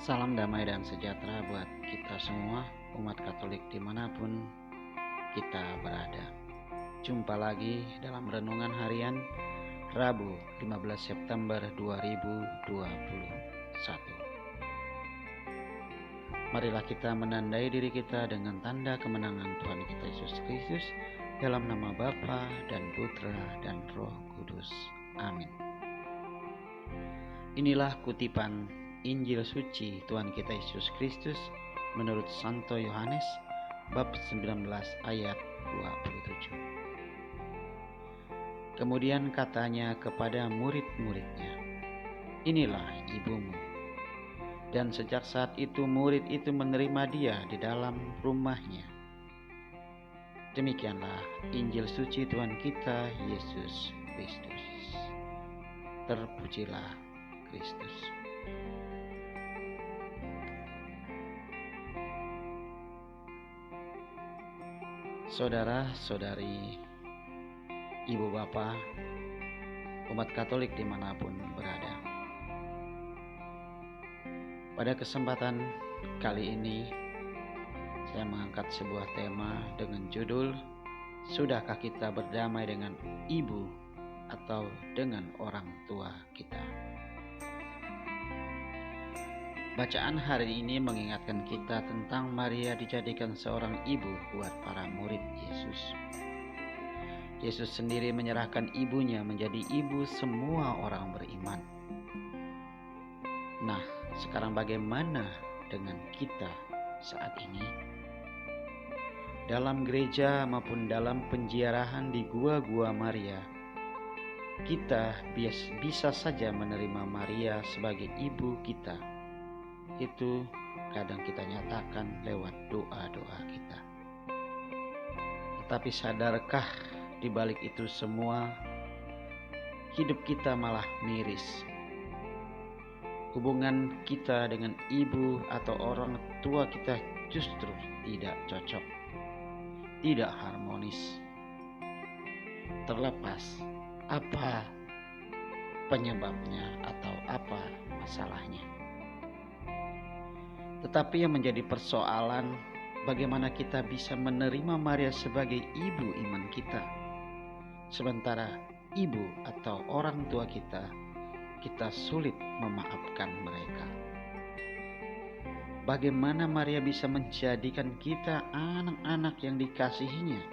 Salam damai dan sejahtera buat kita semua, umat Katolik dimanapun kita berada. Jumpa lagi dalam Renungan Harian Rabu 15 September 2021. Marilah kita menandai diri kita dengan tanda kemenangan Tuhan kita Yesus Kristus, dalam nama Bapa dan Putra dan Roh Kudus. Amin. Inilah kutipan Injil suci Tuhan kita Yesus Kristus menurut Santo Yohanes bab 19 ayat 27. Kemudian katanya kepada murid-muridnya, "Inilah ibumu." Dan sejak saat itu murid itu menerima dia di dalam rumahnya. Demikianlah Injil suci Tuhan kita Yesus Kristus. Terpujilah Kristus. Saudara-saudari, ibu bapa, umat Katolik dimanapun berada. Pada kesempatan kali ini, saya mengangkat sebuah tema dengan judul, "Sudahkah kita berdamai dengan ibu atau dengan orang tua kita?" Bacaan hari ini mengingatkan kita tentang Maria dijadikan seorang ibu buat para murid Yesus. Yesus sendiri menyerahkan ibunya menjadi ibu semua orang beriman. Nah, sekarang bagaimana dengan kita saat ini? Dalam gereja maupun dalam penziarahan di gua-gua Maria, kita bisa saja menerima Maria sebagai ibu kita. Itu kadang kita nyatakan lewat doa-doa kita. Tetapi sadarkah di balik itu semua, hidup kita malah miris. Hubungan kita dengan ibu atau orang tua kita justru tidak cocok, tidak harmonis. Terlepas apa penyebabnya atau apa masalahnya. Tetapi yang menjadi persoalan, bagaimana kita bisa menerima Maria sebagai ibu iman kita, sementara ibu atau orang tua kita sulit memaafkan mereka. Bagaimana Maria bisa menjadikan kita anak-anak yang dikasihinya,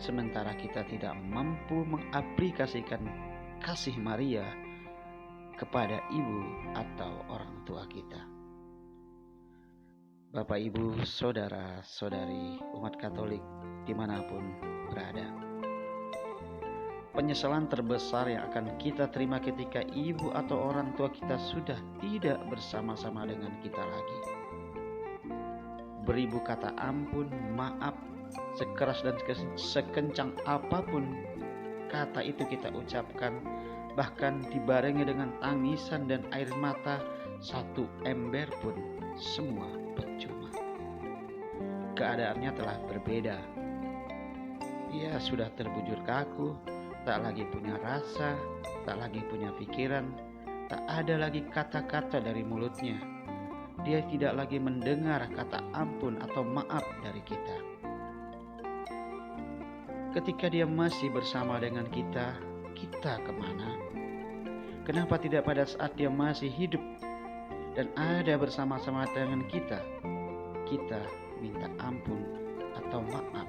sementara kita tidak mampu mengaplikasikan kasih Maria kepada ibu atau orang tua kita. Bapak, Ibu, saudara-saudari umat Katolik dimanapun berada, penyesalan terbesar yang akan kita terima ketika ibu atau orang tua kita sudah tidak bersama-sama dengan kita lagi. Beribu kata ampun, maaf, sekeras dan sekencang apapun kata itu kita ucapkan, bahkan dibarengi dengan tangisan dan air mata, satu ember pun semua percuma. Keadaannya telah berbeda. Dia sudah terbujur kaku, tak lagi punya rasa, tak lagi punya pikiran, tak ada lagi kata-kata dari mulutnya. Dia tidak lagi mendengar kata ampun atau maaf dari kita. Ketika dia masih bersama dengan kita, kita kemana? Kenapa tidak pada saat dia masih hidup dan ada bersama-sama dengan kita minta ampun atau maaf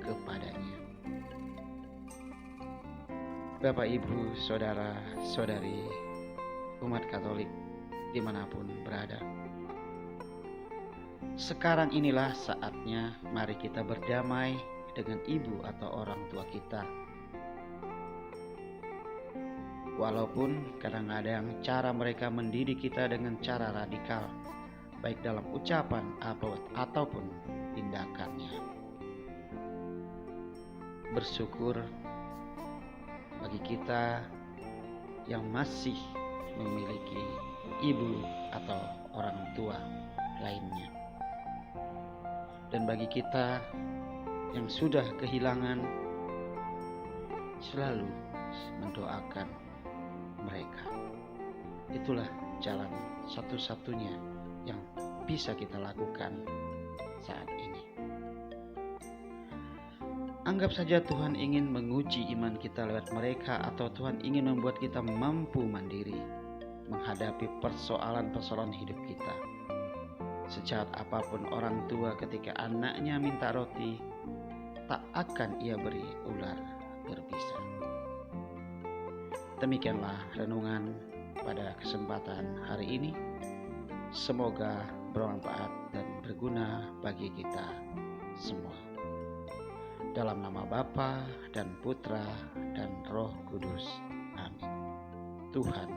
kepadanya? Bapak, Ibu, saudara, saudari, umat Katolik dimanapun berada, sekarang inilah saatnya mari kita berdamai dengan ibu atau orang tua kita. Walaupun kadang-kadang cara mereka mendidik kita dengan cara radikal, baik dalam ucapan ataupun tindakannya. Bersyukur bagi kita yang masih memiliki ibu atau orang tua lainnya. Dan bagi kita yang sudah kehilangan, selalu mendoakan mereka. Itulah jalan satu-satunya yang bisa kita lakukan saat ini. Anggap saja Tuhan ingin menguji iman kita lewat mereka, atau Tuhan ingin membuat kita mampu mandiri menghadapi persoalan-persoalan hidup kita. Sejahat apapun orang tua ketika anaknya minta roti, tak akan ia beri ular berbisa. Demikianlah renungan pada kesempatan hari ini. Semoga bermanfaat dan berguna bagi kita semua. Dalam nama Bapa dan Putra dan Roh Kudus. Amin. Tuhan